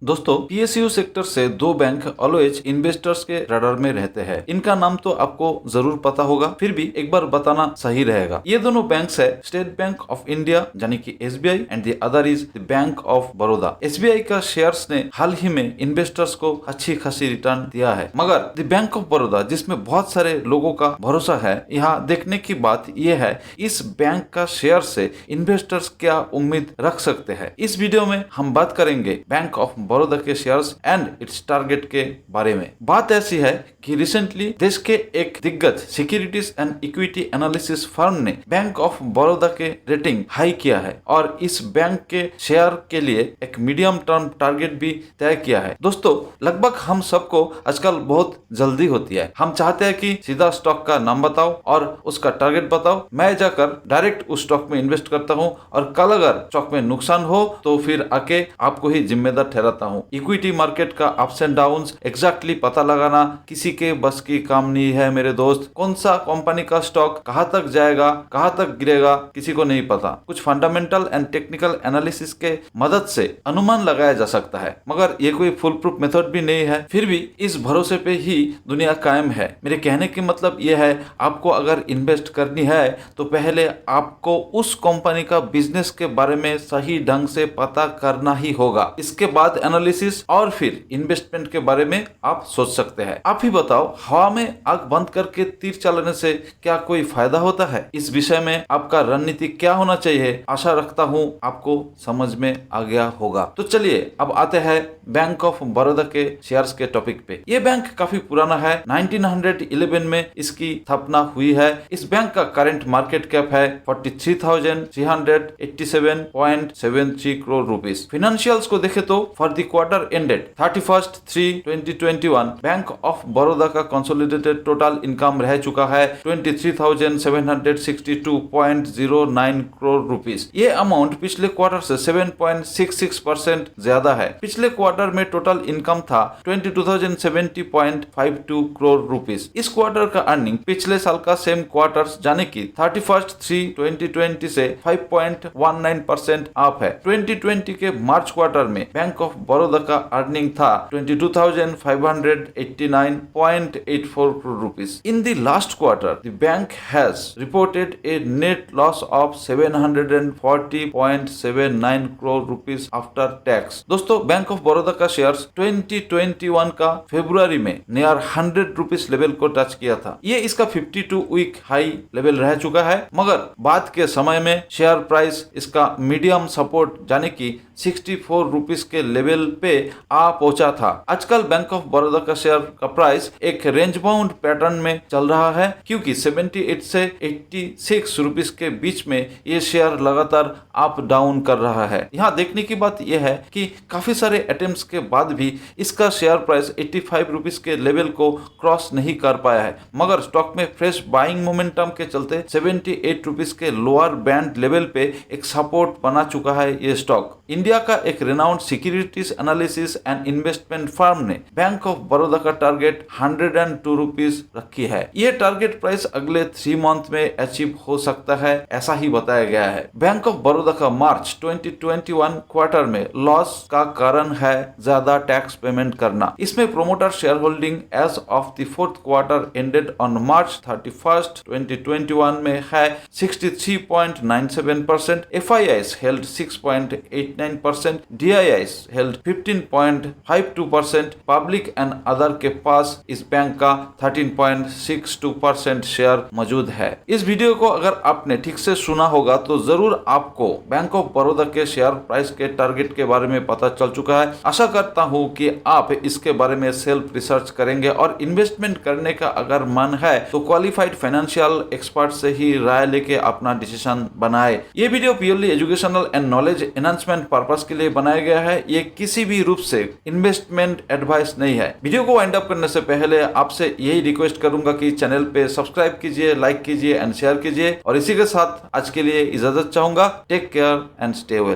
दोस्तों, PSU sector से दो बैंक ऑलवेज इन्वेस्टर्स के रडार में रहते हैं। इनका नाम तो आपको जरूर पता होगा, फिर भी एक बार बताना सही रहेगा। ये दोनों बैंक्स है स्टेट बैंक ऑफ इंडिया यानी कि SBI and the other is the bank of Baroda. SBI का शेयर्स ने हाल ही में इन्वेस्टर्स को अच्छी खासी रिटर्न दिया है, मगर द बैंक ऑफ बड़ौदा जिसमें बहुत सारे लोगों का भरोसा है, यहाँ देखने की बात यह है इस बैंक का शेयर से इन्वेस्टर्स क्या उम्मीद रख सकते हैं। इस वीडियो में हम बात करेंगे बैंक ऑफ बड़ौदा के शेयर्स एंड इट्स टारगेट के बारे में। बात ऐसी है कि रिसेंटली देश के एक दिग्गज securities and equity analysis firm ने बैंक ऑफ बड़ौदा के रेटिंग हाई किया है और इस बैंक के शेयर के लिए एक मीडियम टर्म टारगेट भी तय किया है। दोस्तों, लगभग हम सबको आजकल बहुत जल्दी होती है। हम चाहते हैं कि सीधा स्टॉक का नाम बताओ और उसका टारगेट बताओ, मैं जाकर डायरेक्ट उस स्टॉक में इन्वेस्ट करता हूँ और कल अगर स्टॉक में नुकसान हो तो फिर आके आपको ही जिम्मेदार ठहराता हूँ। इक्विटी मार्केट का अप्स एंड डाउन्स एग्जैक्टली पता लगाना किसी के बस की काम नहीं है मेरे दोस्त। कौन सा कंपनी का स्टॉक कहां तक जाएगा, कहां तक गिरेगा, किसी को नहीं पता। कुछ फंडामेंटल एंड टेक्निकल एनालिसिस के मदद से अनुमान लगाया जा सकता है, मगर ये कोई फुल प्रूफ मेथड भी नहीं है। फिर भी इस भरोसे पे ही दुनिया कायम है। मेरे कहने की मतलब ये है, आपको अगर इन्वेस्ट करनी है तो पहले आपको उस कंपनी का बिजनेस के बारे में सही ढंग से पता करना ही होगा। इसके बाद एनालिसिस और फिर इन्वेस्टमेंट के बारे में आप सोच सकते हैं। आप ही बताओ, हवा में आग बंद करके तीर चलाने से क्या कोई फायदा होता है? इस विषय में आपका रणनीति क्या होना चाहिए, आशा रखता हूँ आपको समझ में आ गया होगा। तो चलिए अब आते हैं बैंक ऑफ बड़ौदा के शेयर्स के टॉपिक पे। ये बैंक काफी पुराना है, 1911 में इसकी स्थापना हुई है। इस बैंक का करंट मार्केट कैप है 43,387.73 करोड़ रुपीस। फाइनेंशियल्स को देखे तो for the quarter ended 31/3/2021 bank of Baroda का कंसोलिडेटेड टोटल इनकम रह चुका है 23,762.09 करोड़ रुपीस। ये अमाउंट पिछले क्वार्टर से 7.66% ज्यादा है। पिछले क्वार्टर में टोटल इनकम था 22,070.52 करोड़ रुपीस। इस क्वार्टर का अर्निंग पिछले साल का सेम क्वार्टर यानी कि 31/3/2020 से 5.19% अप है। 2020 के मार्च क्वार्टर में बैंक ऑफ बड़ौदा का अर्निंग था 22,589.84 crore rupees. In the last quarter, the bank has reported a net loss of 740.79 crore rupees after tax. दोस्तों, बैंक ऑफ बड़ौदा का शेयर्स 2021 का फरवरी में नियर 100 रुपीस लेवल को टच किया था। ये इसका 52 वीक हाई लेवल रह चुका है, मगर बाद के समय में शेयर प्राइस इसका मीडियम सपोर्ट यानी कि 64 रुपीस के लेवल पे आ पहुंचा था। आजकल बैंक ऑफ बड़ौदा का शेयर का प्राइस एक रेंज बाउंड पैटर्न में चल रहा है, क्योंकि 78 से 86 रुपीस के बीच में ये शेयर लगातार अप डाउन कर रहा है। यहाँ देखने की बात यह है कि काफी सारे अटेम्प्ट्स के बाद भी इसका शेयर प्राइस 85 रुपीस के लेवल को क्रॉस नहीं कर पाया है, मगर स्टॉक में फ्रेश बाइंग मोमेंटम के चलते 78 रुपीस के लोअर बैंड लेवल पे एक सपोर्ट बना चुका है ये स्टॉक। इंडिया का एक renowned securities analysis and investment firm ने बैंक ऑफ बड़ौदा का टारगेट 102 रुपीस रखी है। ये टारगेट प्राइस अगले 3 मंथ में अचीव हो सकता है, ऐसा ही बताया गया है। बैंक ऑफ बड़ौदा का मार्च 2021 क्वार्टर में लॉस का कारण है ज्यादा टैक्स पेमेंट करना। इसमें promoter share holding as of the fourth quarter ended on March 31, 2021 में है 63.97%, FIIs held 6.89%, DIIs held 15.52%, public and other के पास इस बैंक का 13.62% शेयर मौजूद है। इस वीडियो को अगर आपने ठीक से सुना होगा तो जरूर आपको बैंक ऑफ बड़ौदा के शेयर प्राइस के टारगेट के बारे में पता चल चुका है। आशा करता हूं कि आप इसके बारे में सेल्फ रिसर्च करेंगे और इन्वेस्टमेंट करने का अगर मन है तो क्वालिफाइड फाइनेंशियल एक्सपर्ट से ही राय लेके अपना डिसीजन बनाए। ये video purely educational and knowledge enhancement purpose के लिए बनाया गया है। ये किसी भी रूप से इन्वेस्टमेंट एडवाइस नहीं है। वीडियो को वाइंड अप करने से पहले आपसे यही रिक्वेस्ट करूंगा कि चैनल पे सब्सक्राइब कीजिए, लाइक कीजिए एंड शेयर कीजिए, और इसी के साथ आज के लिए इजाजत चाहूंगा। Take care and stay well.